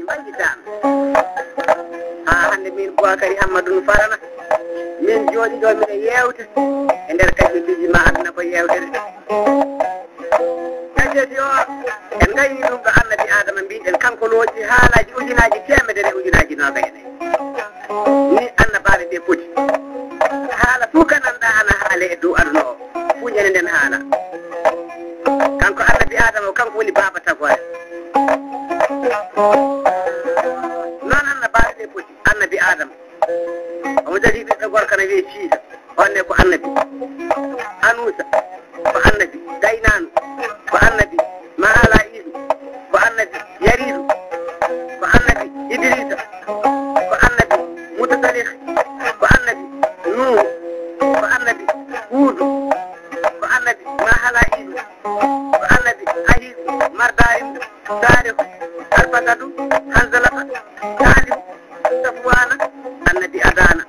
mballitaama haa hannde min Boakary Hammadou Farana min jooɗi ɗo miɗe yewta e nder kañƴitiji ma aduna ko yewtere kañƴeti o en gayni ɗum ɗo annabi adama mbiɗen kanko looji haalaji ujunaji temedere ujunaji nogaye nayyi ni annabaɓe ɓe poti haala fuu gandanɗa ana haale e dow aduna o fuu ñande nden haala kanko annabi adama o kanko woni baba tagore noon annabaɓe ɓe poti annabi adama omo jogii ɓiɗɗo gorko no wiye Siisa onne ko annabi Anuusa ko annabi Daynanu ko annabi Mahala Iidu ko annabi Yaridu ko annabi Idrisa ko annabi Mutasalih ko annabi Nuhu ko annabi Huudu ko annabi Mahala Iidu ko annabi Ahidu Mardarim Salihu Alfasadu Hanzalata Salihu Safwana annabi Adana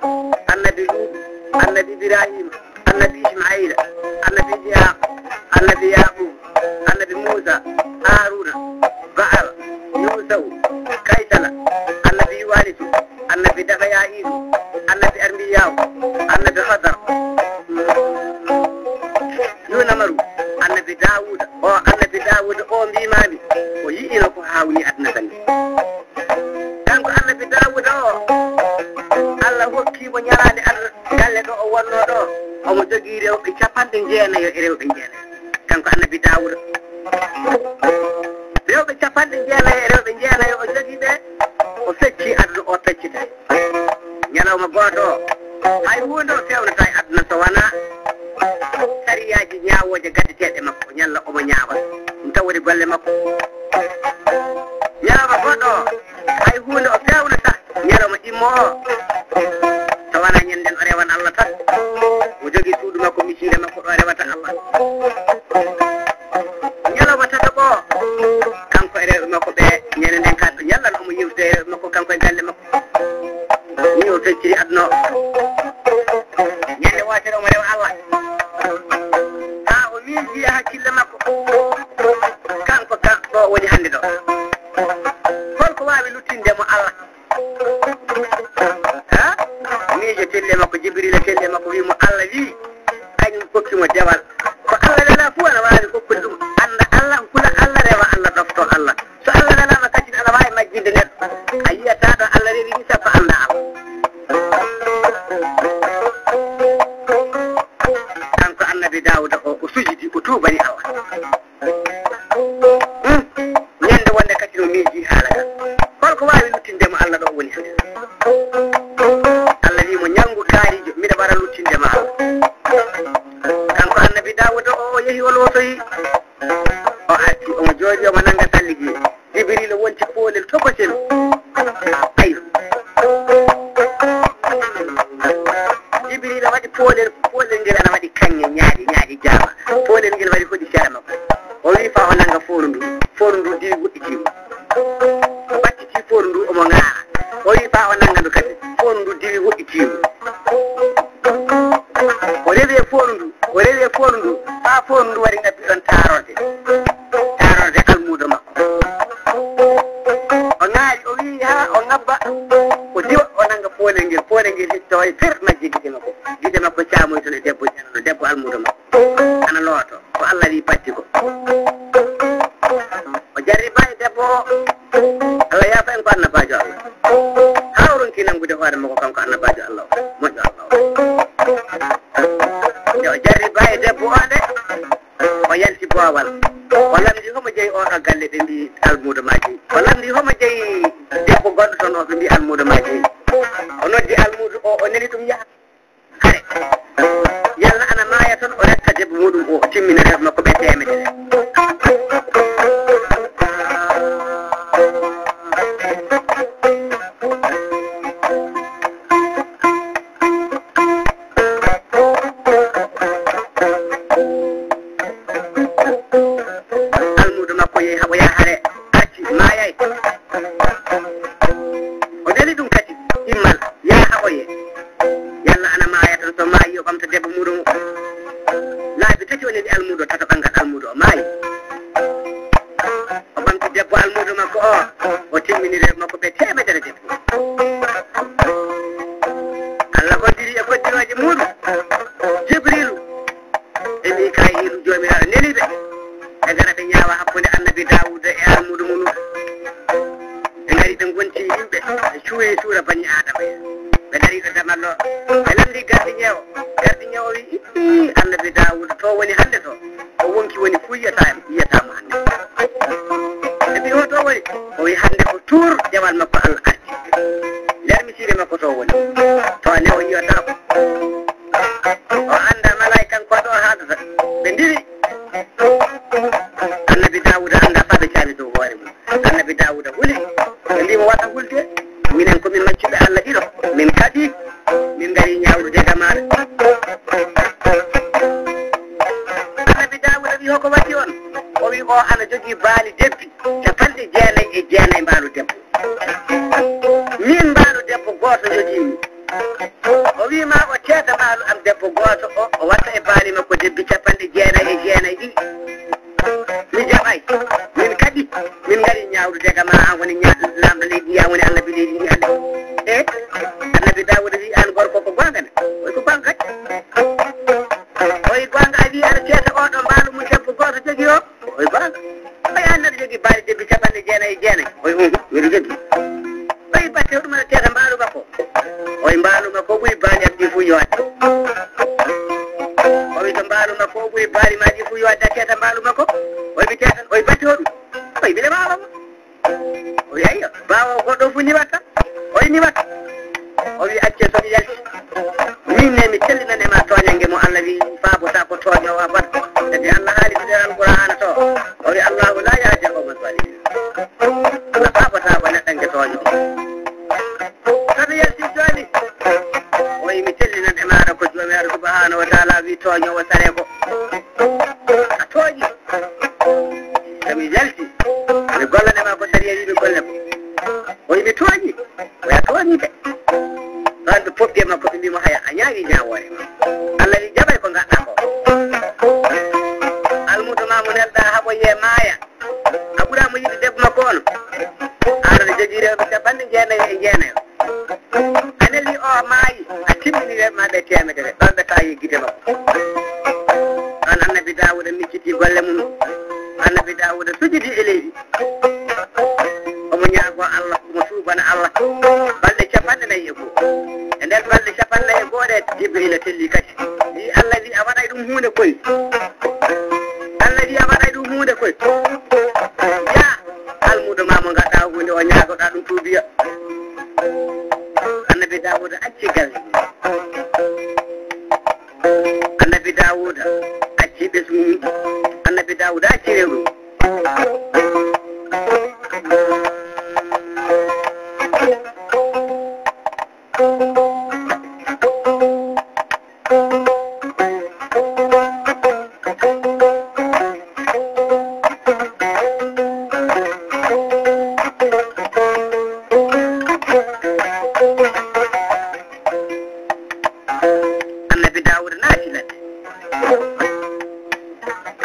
annabi Luudu annabi Ibrahima annabi Ismaila annabi Ishaq annabi Yaqub annabi Musa Haruna Ba'al Yusuf Kaysala annabi Yuwalisu annabi Dagayaidu annabi Armiyaw annabi Khadar Yunamaru annabi Dawuda o annabi Dawuda o mbimami o yi'ino ko hawni aduna kandi kanko annabi Dawuda o Allah hokkimo ñalade Allah galle ɗo o wonno ɗo omo jogii rewɓe 90 e rewɓe 9 kanko annabi Dawuda rewɓe 90 e rewɓe 9 o jogii ɓe o secci aduna o feccita ñalawma gooto o hay hunde o fewnata e aduna so wona sariyaji ñawoje gaddeteɗe makko ñalla omo ñaawa ɗum tawori golle makko ñalawma goɗɗo o hay hunde o fewnata ñalawma immo o so wona ñanden o rewan Allah tan o jogii suudu makko misire makko ɗo rewata Allah ñalawma tata ɓo kanko e rewɓe makko ɓe ñande nden kadɗo ñallan omo yewtude e rewɓe makko kanko e galle makko ni o fecciri aduna o ñande wotere omo rewa Allah ha o miiji e hakkille makko kanko ɗo woni hannde ɗo holko wawi luttindemo Allah ha miijo telle makko Jibrila telle makko wimo Allah wi kañum kokkimo dewal ko Allah wela fuu ana wawi hokkude ɗum anda Allah kula Allah rewa Allah ɗofto Allah so Allah welama kadi ana wawi majjinde neɗɗo a yiyata ɗo Allah rewi ni sappo anda kanko annabi Dawuda o sujidi o tuubani Allah ñande wonde kadi no miiji haala ka holko wawi luttindemo Allah ɗo woni hande Allah wimo ñangu kaarijo mbiɗa wara luttindema Allah kanko annabi Dawuda o yeehi o lootoyi o arti omo jooɗi omo nanga salligi Jibrila wonti poolel tokosel ayo Jibrila waɗi poolel ngel ana waɗi kañe ñaaɗi jaama poolel ngel waɗi hoɗi sere makko o wi fa o nanga foonu ndu diwi woɗɗitiimo o ɓattiti foonu ndu omo ŋaara o wi fa o nanga ndu kadi foonu ndu diwi woɗɗitiimo o rewi foonu ndu ha foonu ndu waɗi ɗabbi ɗon taarorde almuudo makko o ŋaari o wi ha o ŋabba o diwa o nanga poolel ngel hitto e fer majji gide makko caamoyto no debbo almuudo makko ana looto ko Allah wi patti ko o jarriba e debbo o Allah yaafa en ko annabajo Allah hawronki nangude hoore makko kanko annabajo Allah o moƴƴo Allah o o jarriba e debbo o nde o yalti boowal o lamdi homo jeeyi oɗo galle ɓe mbi almuudo ma jeeyi o lamdi homo jeeyi debbo goɗɗo toon o ɓe mbi almuudo ma jeeyi o noddi almuudo o neli ɗum yaha hare yalla ana maaya toon o retta debbo muɗum o timmina rewɓe makko ɓe temedere timminire makko ɓe temedere debbo Allah goddiri e goddiroje muɗum jibrilu e mikayilu jomiraɗo neliɓe ɓe gara ɓe ñaawa hakkude annabi dawuda e almudu mum ɓe ngari ɓe gonti yimɓe ɓe cuuri suura bani adama ɓe dari ɗo damallo ɓe landi gardiñewo wi annabi dawuda to woni hande to o wonki woni fu yiyatamo hande ɓe mbi o to woni o wi hande ko tour jamal makko Allah arti nder misire makko to woni to ne o yiyatako o anda malaikan ko ɗo haadata ɓe ndiri annabi dawuda anda fa ɓe caami dow hoore mum annabi dawuda huli ɓe mbimo wata hulde minen komin maccuɓe Allah ɗiɗo min kadi min ngari ñawlude ga maɗa annabi dawuda wi hoko waɗi on o wi o ana jogii baali debbi 99 mbaalu debbo min mbaalu debbo gooto jogiimi o wima o teeta mbaalu am debbo gooto o watta e baali makko debbi 99 ɗi mi jaɓay min kadi min ngari ñawlude ga ma an woni lamɗo leydi ya woni annabi leydi ndi hannde e annabi dawuda wi an gorko ko gonga ne oy ko gonga oy gonga a wi aɗa teeta oɗo mbaalu mum debbo gooto jogii o oy gonga oy annaɗo jogii baali debbi 99 oy miɗo jogii oy batte hoɗum aɗa teeta mbaalu makko oy mbaalu makko o ɓuri baali am ɗi fuu yowadde o wi to mbaalu makko o ɓuri baali ma ɗi fuu yowadde a teeta mbaalu makko oy mi teetan oy batte hoɗum oy mbiɗa wawama o wi ayyo bawo goɗɗo fu niwatta oy niwatta o wi acce somi yalti min ne mi tellinanema toñangue mo Allah wi faabota ko tooño wa bat kadi Allah haali mi nder alqur'ana to o wi Allahu la yahdi qawma zalimin Allah faabota ko neɗɗangue tooño somi yalti joni o wi mi tellinan e maɗa ko jomiraɗo subhanahu wa taala wi tooñowo sare ko a tooñi somi yalti mi gollanema ko sariya wi mi golle ko o wi mi tooñi oya tooñi de ɗon ɓe poɓɓi e makko ɓe mbimo haya a ñaawi ñawore ma Allah wi jaɓay ko gaɗɗa ko almudo ma mo nelɗa haɓo yiye maaya a ɓuramo yiɗi debbo makko ono aɗaɗa jogii rewɓe 99 a neli o maayi a timmini rewɓe ma ɓe temedere ɗon ɓe tawi guide makko ɗon annabi dawuda micciti golle mum annabi dawuda sujudi e leydi omo ñaago Allah omo suubana Allah balɗe 49 e nder balɗe 49 ɗe jibrila telli kadi wi Allah wi a waɗay ɗum hunde koy Allah wi a waɗay ɗum hunde koy ya almudo ma mo gaɗɗa hunde o ñaagoɗa ɗum tuubiya annabi dawuda acci galle annabi dawuda acci ɓesmum annabi dawuda acci rewɗum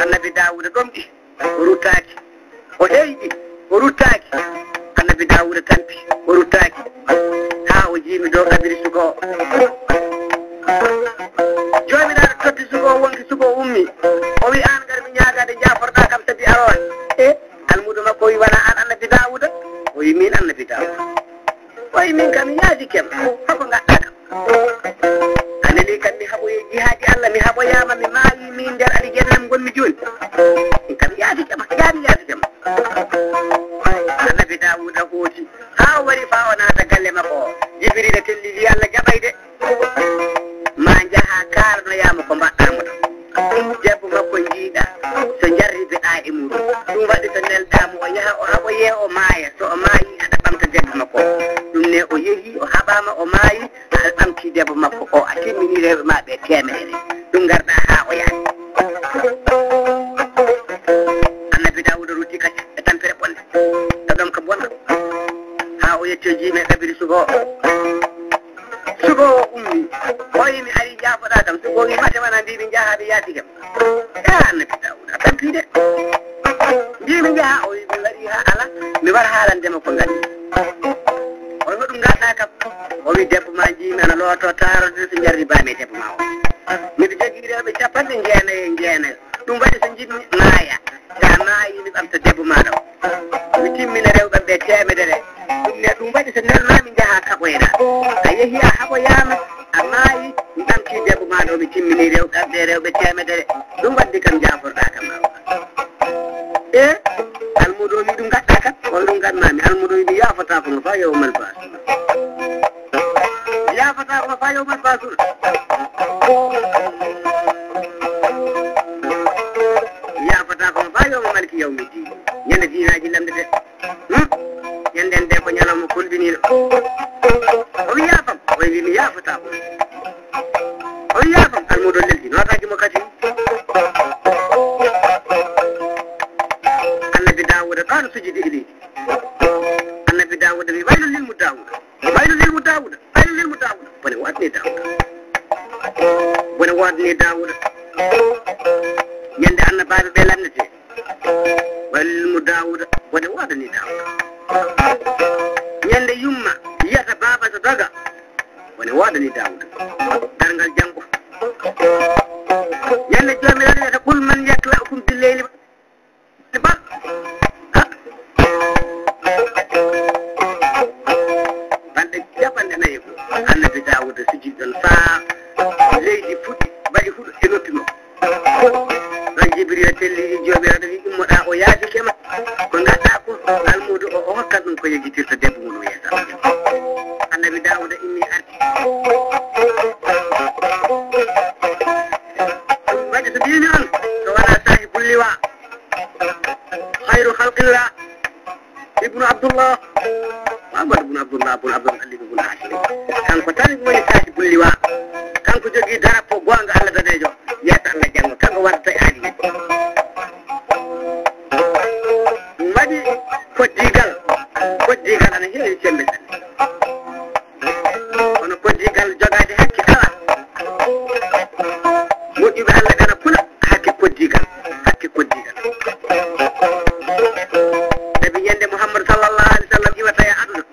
annabi dawuda ɗomɗi o ruttaki o heyɗi o ruttaki annabi dawuda tampi o ruttaki ha o jiimi dow kabiri sugo o jomiraɗo totti sugo o wonki sugo o ummi o wi an gar mi ñagade jaforɗa kam sabi aroa e almudo makko o wi wona an annabi dawuda o wi min annabi dawuda o wi min kam mi yaadi kem hoko gaɗɗa kam anani kam mi haɓoye jihaadi Allah mi haɓoyama mi maayi min nder aɗa jennam gonmi joni min kam yaadi kema yaadi kema annabi dawuda hooti ha o wari fa o naata galle makko o jibrila tellili Allah jaɓay de ma jaha karanoyama ko mbaɗɗamo ɗo debbo makko jiiɗa so jarribeɗa e muɗum ɗum waɗi so nelɗamo o yaha o haɓoye o maaya so o maayi aɗa ɓamta debbo makko ɗum ne o yeehi o haɓama o maayi aɗa ɓamti debbo makko o a timmini rewɓe ma ɓe temedere ɗum garɗa ha o yaani annabi dawuda rutti kadi e tampere bonde e ɗon ko bonɗo ha o yetti o jiimi e kabiri sugo o ummi o wi mi ari jaafoɗa kam sugo wi mate wona mbimi jahaɓe yaati kam e annabi dawuda tampide mbimi jaha o wi mi waɗi ha ala mi wara haalandema ko ngandi mi debbo ma jiimi ana looto taarode so jarri baami debbo ma o miɗo jogii rewɓe capanɗe jeenayo e jeenayo ɗum waɗi so jiɗmi maaya sa maayi mi ɓamta debbo maɗa o mi timmina rewɓe ɓe temedere ɗum waɗi so nelnami jaha kaɓoyɗa a yeehi a haɓoyama a maayi mi ɓamti debbo maɗa o mi timmini rewɓe temedere ɗum waddi kam jaforɗa kam e almudo wi ɗum gaɗɗa kam on ɗum gaɗmami almudo wi yafata kono fa yowmal basuna yafata kono fa yowmal basuna yafata kono fa yowma malki yawmi dini ñande dinaji lamde de ñanden de ko ñalawma kolbiniɗo omi yaafam oy wi mi yafata kono omi yaafam almudo leldi notaki mo kadi داود قالوا سجد إليه النبي داود ويل للمداود ويل للمداود ويل للمداود ونوادني داود ونوادني داود يند أن باب بلانتي ويل للمداود ونوادني داود يند يما يتا بابا تدغا ونوادني داود دانغال جانغو يند جامي لا تقول من يكلأكم بالليل annabi dawuda sijiɗon faa leydi fuɗɗi mbaɗi huɗo e noppimo ɗon jibrila telli jomiraɗo wi immoɗa o yaafikema ko gaɗɗa ko almudo o hokkat ɗum ko yegitirta debbo mum o yeesa annabi dawuda inni arti ɗum waɗi so mbimi on so wona sahibul liwa hayru halqillah ibnu abdullah Muhammad ibn Abdullah ibn Abdul Muttalib ibn Hashim kanko tan woni sahibul liwa kanko jogii darapo gonga Allah danejo yetta Allah jango kanko warta aadi waɗi koddigal ana heewi sembe kono koddigal jogaade hakke awa moƴƴuɓe Allah gana kula hakke koddigal sabi yende Muhammad sallallahu alaihi wasallam iwata ya aduna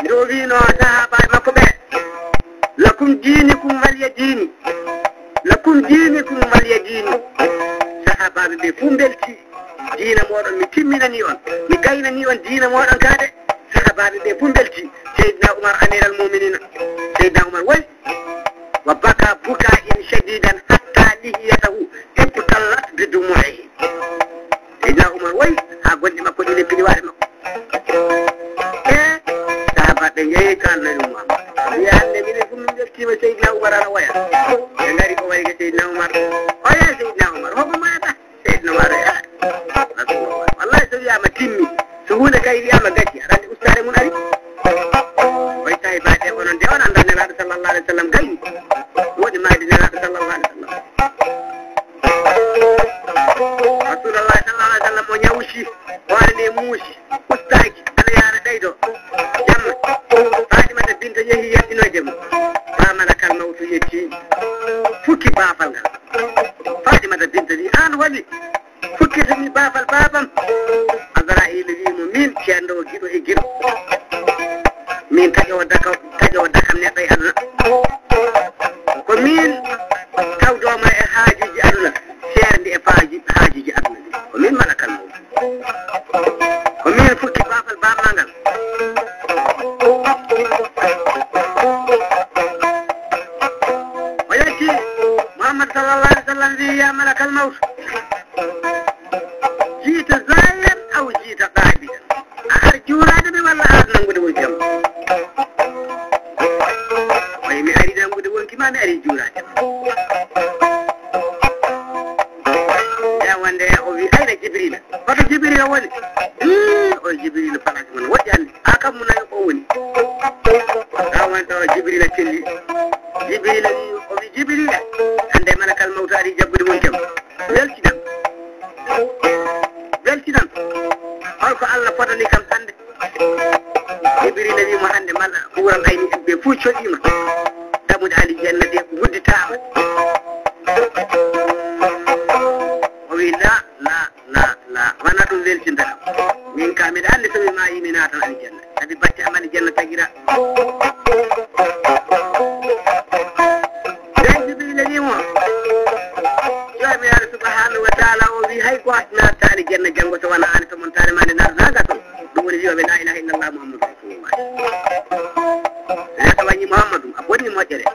ndo wino sahabaɓe makko ɓe lakum dinikum waliya dini sahabaɓe ɓe fuu belti diina moɗon mi timminani on mi gaynani on diina moɗon kaade sahabaɓe ɓe fuu belti seydina oumar amiral muminina seydina oumar wayi wa baka buka in shadidan hatta lihiyatahu ibtallat bidumuihi seydina oumar wayi ha gonɗi makko ɗi leppini waɗe makko sahabaɓe jeeyi kalnaɗi Muhammad wi hande minen fuu min beltima seydina oumar ana waya ɓe ngari ko wayga seydina oumar oya seydina oumar hoko mayata seydina oumar rasulullah wallahi so wiyama timmi so hunde kay wiyama gacci aɗa andi ustare mum ari way sahibaɓe onon de on anda nelaɗo sallallah alih w sallam gayni woɗi maadi nelaɗo sallallah alih w sallam rasulullah sallallah alih w sallam o ñawusi o arane muusi ustaki ana yaara ɗaydo jamma Fatimata binta yeehi yettinoje mum bamana kal mawtu yetti fukki baafal ngal Fatimata binta wi an wali fukkitami baafal babam Azraïl wimo min ceerno giɗo e giɗo min taƴowo dakam neɗɗo e aduna ko min tawdoma e haajiji aduna seerde e haajiji aduna ko min malakal mawtu ko min fukki baafal bamma ngal o yetti Muhammad sallallahu alaihi wasallam wi ya malakal mawtu jiita zahiran aw jiita qaabidan a ar juulade ɓe walla ar nangude won jam way mi ari nangude wonkima mi ari juulade wande o wi ayna jibrila hoto jibrila woni o jibrila palaki mon woɗɗi hande ha kam mu nayo ko woni rawanta jibrila telli jibrila wi o wi jibrila hande malakal mawtu ari jabbude mon jam weltinam holko Allah fotani kam hande jibrila wimo hande mala ɓuuram ayni en ɓe fuu coɗɗima damude ali janna de gudditama o wi la wana ɗum weltinta kam min ka mbiɗa andi somi ma yimi natan aljanna sabi bacce am aljanna tagira wiyoɓe la ilaha illallah muhammadou rasulullah neɗɗo wañi mouhammadou a bonni moƴƴere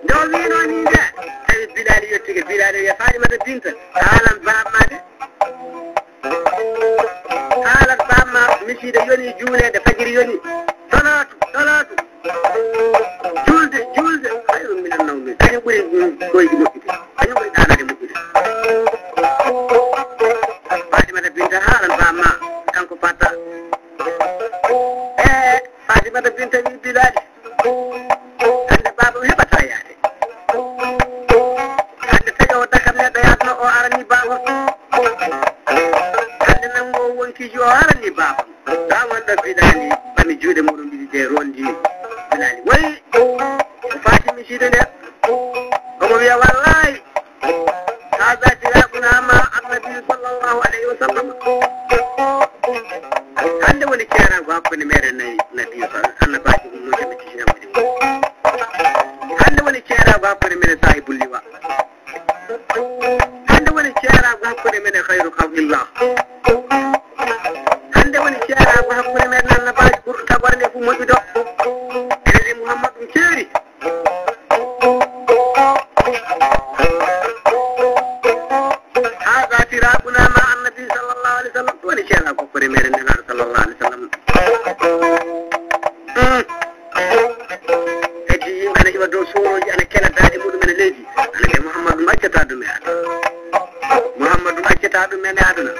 nde o wino ni de tawi bilali yettugue bilali wiya fatimata binta haalan bammade haalat bamma miside yoni juulede fajiri yoni salatu julde hayrum minan nawmi kañum ɓuuri koyji moƴƴude kañum ɓuuri ɗanade moƴƴude fatimata binta haalan bamma kanko fatta fatimata binta wi bilali hande baba o heɓata yaade hande taƴo o dakam neɗɗo yadno o arani baba hande nango wonkiji o arani baba ta wonɗo bilali ɓami juuɗe muɗum ɗiɗi de rondi bilali wayi o faati miside nde omo wiya wallahi hada tiraqunama annabiyu sallllahu alayhi wa sallam hande woni ceerago hakkude meɗen nabiyu annabaji ummudeɓe tisinamoɗi hande woni ceerago hakkude menen sahibul liwa hande woni ceerago hakkude menen hayru kawlillah hande woni ceerago hakkude men annabaji ɓurɗo tagore nde fu moƴƴudo ene mouhammadou ceeri hada tiraquna ma annabi sallllahu alih w sallam ɗum woni ceerago hakkude meɗen nelaɗo sallllahu alih w sallam kadi yimɓe ana iwa dow soroji ana kela daɗe muɗum ene leydi ana ɓe mouhammadou accata ɗum e aduna mouhammadou accata ɗum ene aduna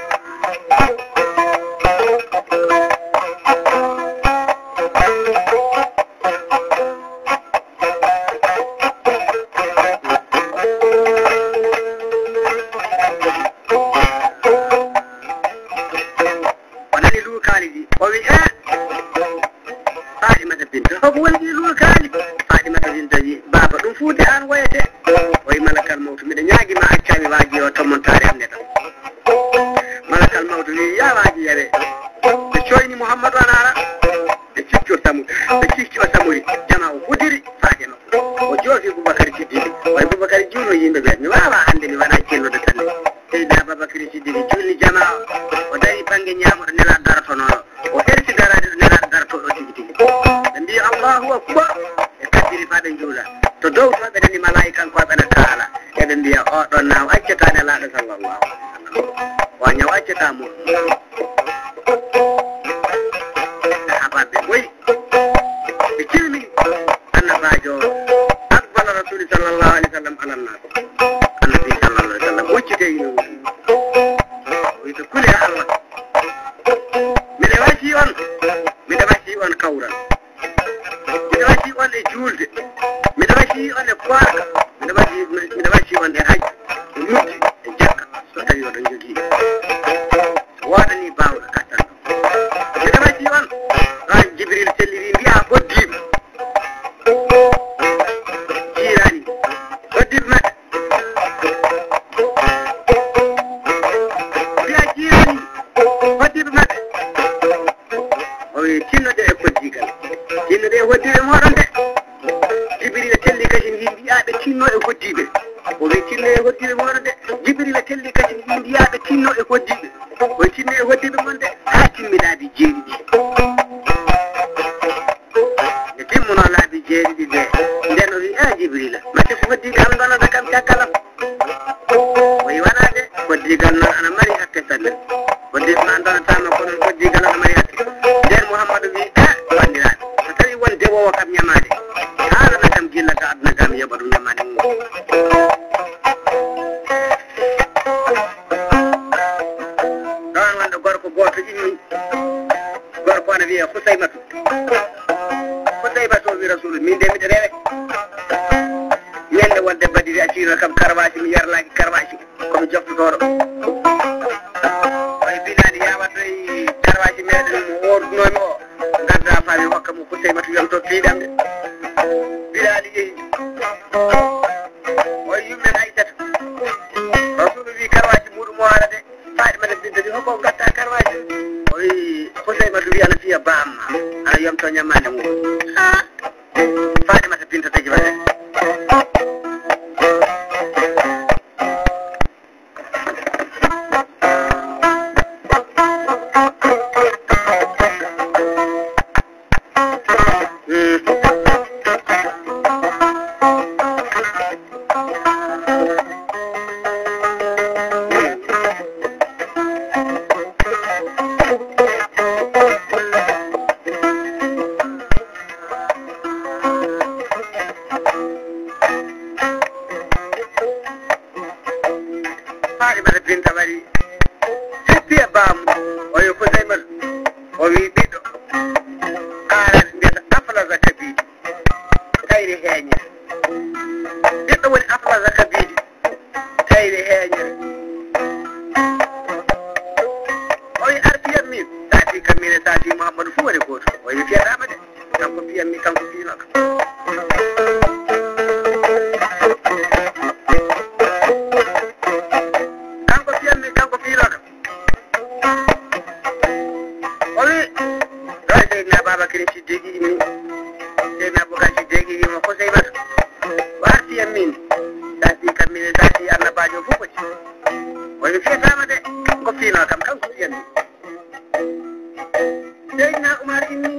o wi fatimata binta hoko woni ɗi luul kaali fatimata binta wi baba ɗum fuude an woyete o wi malakal mawtu mbiɗa ñaaguima accami waaji o tommontare am ne tan malakal mawtu wi ya waaji yawe ɓe coyni mouhammadou an ara ɓe cikki o samuri ɓe cikki o samuri jama o fudiri faaje makko o joofi boubacary siddiqui way boubacary juulno yimɓe ɓe mi wawa hande mi waɗa cellude tan seyda babacary siddiqui julni jama o dari banggue ñaamoɗo nelaɗo darotonoɗo o hersi darade ɗo nelaɗo darotoɗo tigi tigi ɓe mbi allahu akbar e kaddiri fa ɓe juula to dow to ɓe nani malayikanko ɓena kaala eɓe mbiya oɗon naw accata nelaɗo sallllahu alih w sallam o ñaw accata muɗum habaɓe boyi ɓe cilmini annabajo akbala rasuli sallllahu alih w sallam alannako annabi sallallah alih w sallam woccite yino wiyto kuli ha allah miɗe wasi on kawral miɗe wasi on e julde miɗe wasi on e koarka miɗe wasi on e hajju e mujji e jakka so tawi oɗon jogii woɗani bawɗo kattan ɗo miɗe wasi on han jibril selliri mbiya boddima jirani boddima maɗɓe mbiya jirani boddiɓe maɓɓe o wi tinnoɗe e koddigal tinnoɗe e hoddiɓe moɗon de jibrila telli kadi wi mbiyaɓe tinno e hoddiɓe o wi tinno e hoddiɓe moɗon de jibrila telli kadi wi mbiyaɓe tinno e hoddiɓe o tinno e hoddiɓe mon de ha timmiɗaɓe jeeɗiɗi nde timmuno laabi jeeɗiɗi de nden o wi jibrila matte ko hoddiɓe am donata kam caggalam o wi wona de koddigal noon ana mari hakke sadde koddiɓe ma donatama ko noon koddigal ana mari hakke nden mouhammadou wi bandiraɓe so tawi won dewowo kam ñamade haalana kam gilla ka aduna kam yoɓa ɗum ñamade mum ɗon wonɗo gorko goto inni gorko ana wiya Husaymatu o wi rasulu min de miɗe rewe ñande wonde badiri a ciino kam karwaji mi yarlaki karwaji komi joftotoɗo oye bilali yawatoye karwaji meɗen mo wordunomi o gadda faami hokka mo Husaymatu yonto piiɗam de bilali yeehi oye yummen Aissata rasulu wi karwaji muɗum o ala de Fatimata binta wi hokko gatta karwaji o wi Husaymatu wi ana fiya bamma ana yomto ñammande muɗum Fatimata binta tagi wate baamu o yo ko zaymal o wi ɓiɗɗo arat mbiyata aflaza kabidi tayre heeñere ɓiɗɗo woni aflaza kabidi tayre heeñere o wi artiyam min saati kam min e saati Mouhamadou fu woni goto o wi fiyatama de kanko fiyam mi kanko fiinoka Babakar Siddiqi min Seydina Abubakar Siddiqi wimo ko Seymata warti yam min sati kam min sati annabajo fof ko ci woni fiyatama de ko fiino kam kanko fiyami Seydina Oumar inni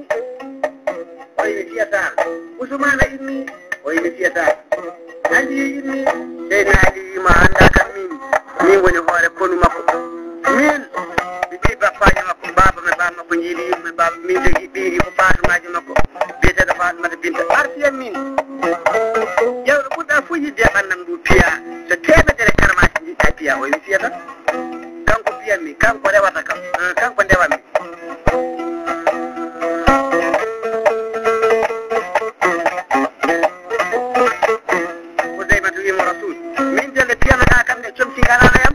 oyimi fiyatama Ousmane inni oyimi fiyatama Ali inni Seydina Ali ma anda kam min woni hoore konu makko min bappaji makko baba me baba makko jiiɗi yimɓe baba min jogi ɓiiri ko fatumaji makko biyeteɗo Fatumata Binta artiyam min ƴewɗo ɓurɗa fof yidde e ɓannam ndu piya so temedere karmaki jiɗɗa piya o mi fiyata kanko piyammi kanko rewata kam kanko ndewammi ko Zeymatu wimo Rasul min jelle piyanaɗa kam ne comti garana yam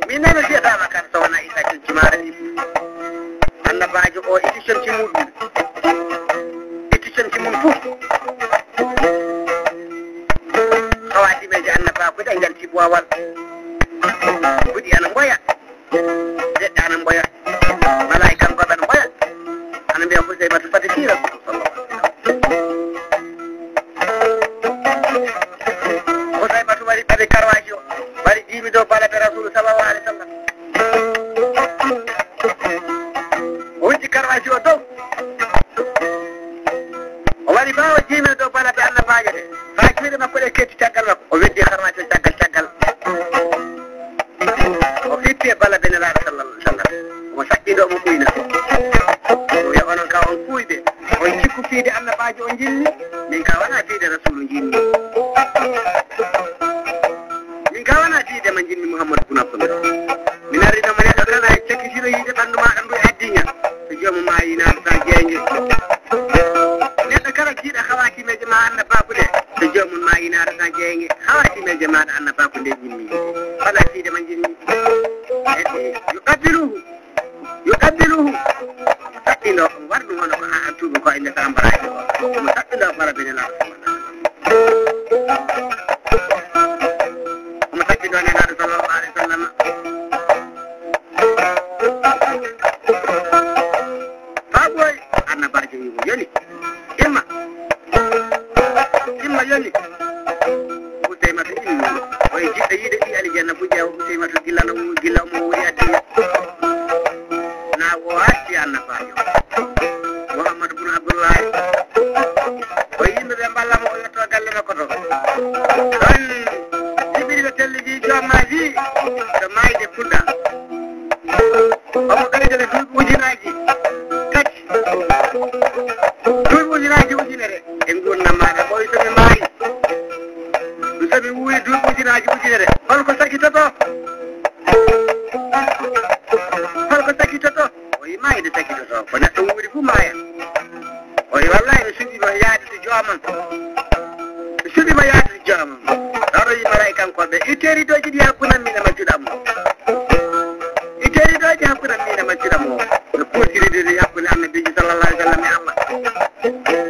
minene fiyatama kan so wona Issa Thioncimara ɗi annabajo o itti conci muɗum itti conci mum fof hawadimeje annaba ko ɗe jalti bowal fuɗi ana mboya leɗɗe ana mboya malaika ngoɓe ana mboya ana mbiya ko Seymatu fati fi Rasul ko Seymatu waɗi ɓade karwaji o waɗi jimi dow balade Rasul sallallahu alaihi wasallam o wujji karwaji o dow o waɗi bawa jimi dow balade annabajo de fa juuɗe makko ɗe ketti caggal makko o weddi karwaji o caggal o fitti e balade nelaɗo sallallahu alaihi wasallam omo saƴƴiɗo omo ɓuyna o wiya onon ka on kuyɓe on cikku fiide annabajo o jinni min ka wona fiide Rasulu jinni gawana tiide ma jinmi Mouhamadou Boun Abdallah min arino mo neɗɗo tan a cakkitino yiide ɓanndu maɗa ndu addiña so joomum ma yinaɗo tan jeegue neɗɗo kala jiiɗa hawatimeje ma annabakude so joomum ma yinaɗo tan jeegue hawatimeje maɗa annabakude jimmi wala tiide ma jinmi edi yuqabbiluhu saɓɓino ko warɗum hono ko a tuuɓi ko e nder ambaraji o mo saɓɓino bara benelaɗo nenaɗo sallallahu alaihi wasallam fa ɓoy annabajo wimo yoni imma yoni Ousaymatu immi oye jiɗɗo yiide ɗi alijanna fu ƴeewa Ousaymatu gilla omo wuuri addiya na o hatti annabajo Mouhamadou Boun Abdallahi o yimɓeɓe mballamo o yetto galle makko to ɗon jiɓiriɓe telliɗi jommaji to mayde puɗɗa omo gaydele duuɓi ujunaji tati duuɓi ujunaji ujunere e gurnam maɗa ɓoy somi maayi somi wuuri duuɓi ujunaji ujunere holko sakitoto o wi mayde sakitoto ko neɗɗo wuuri fu maaya o wi wallahi mi suɓima yaade to joomam mi suɓima yaade to joomam ɗoɗo yi malaika kankoɓe itteridoji ɗi hakkunam min e majjuɗam o itteridoji hakkunam min e majjuɗam o no potiridiri hakkude annabijo sallallahu alih w sallam e Allah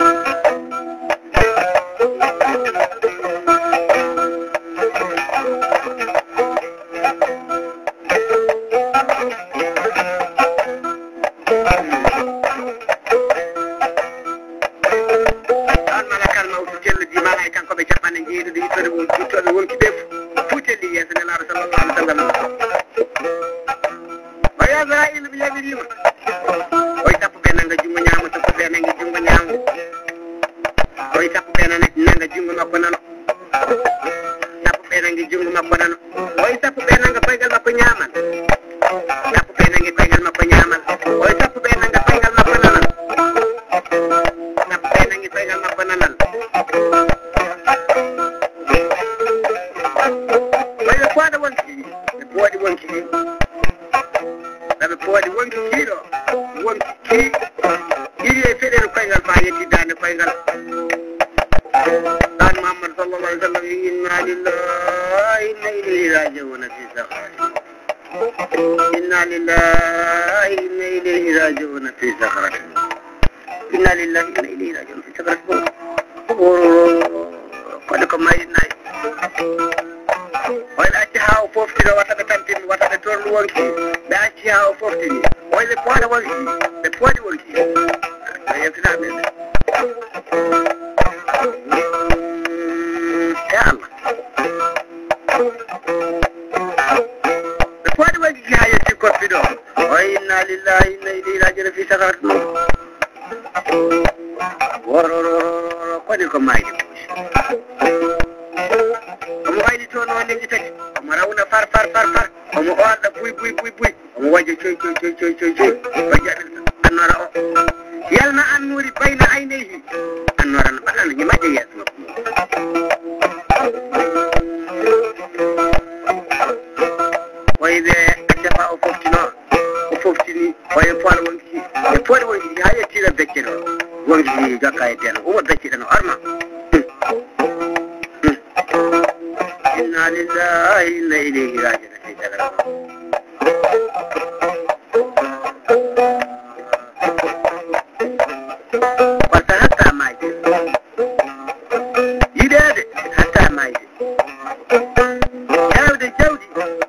ɗon malakal mawɗo telluji malaika kankoɓe capanɗe jeeɗuɗi ittoɓe wonki ɓe fu telli yeeso nelaɗo sallallahu alih w sallam o yasrail ɓe yaɓirima oye sappo ɓe nanga junngo ñaamo sappo ɓe nangi junngo ñaamo oye sappo ɓe nanga junngo makko nano sappo ɓe nangi junngo makko nano oye sappo ɓe nanga koygal makko ñaamal sappo ɓe nangi koygal makko ñaamal oye sappo ɓe nanga koygal makko nanal sappo ɓe nangi koygal makko nanal محمد صلى الله عليه وسلم إنا لله إنا إليه راجعون في سخرته إنا لله إنا إليه راجعون في سخرته إنا لله إنا إليه راجعون في سخرته قد كما يناي وإن أتها وفوفتي وتبتمتين وتبتور وانكي بأتها وفوفتي وإن القوة وانكي بفوتي وانكي يفتنا منه يا الله بفوتي وانكي هاي يتكور في دون وإنا لله إنا إليه راجعون في سخرة الموت قد كما يناي omo wayli toon o leñƴi tati omo rawna far omo oɗɗa buy omo wajja coy o jaɓirta annora o yalna annuri bayna aynayhi annora no mbaɗano ñimaƴƴe yeeso makko oye ɓe accafa o foftini oye poole wonki e poole wonki ha yettira becce ɗo wonki jokka e deno omo becce ɗeno arma إنا لله إنا إليه راجعون في سخرته قلت حتى ما يدري يدري حتى ما يدري يعود الجودي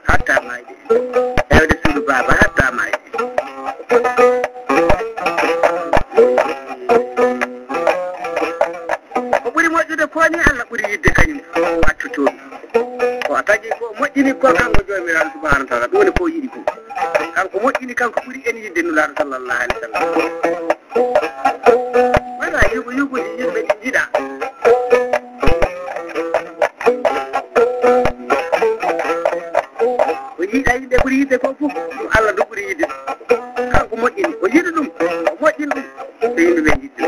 حتى ما يدري يعود السود بابا حتى ما يدري وبري موجود كوني الله بري يد كنيم واتوتو taji ko moƴƴini ko kanko jomiraɗo subhanahu wa ta'ala ɗum woni ko yiɗi ko kanko moƴƴini kanko ɓuuri en yidde nulaɗo sallallahu alaihi wa sallam wala yugude yimɓe ɗi jiɗa ko yiɗa yimɓe ɓuuri yidde ko fof ɗum Allah du ɓuuri yidde kanko moƴƴini o yiɗi ɗum o moƴƴini ɗum so yimɓeɓe jidde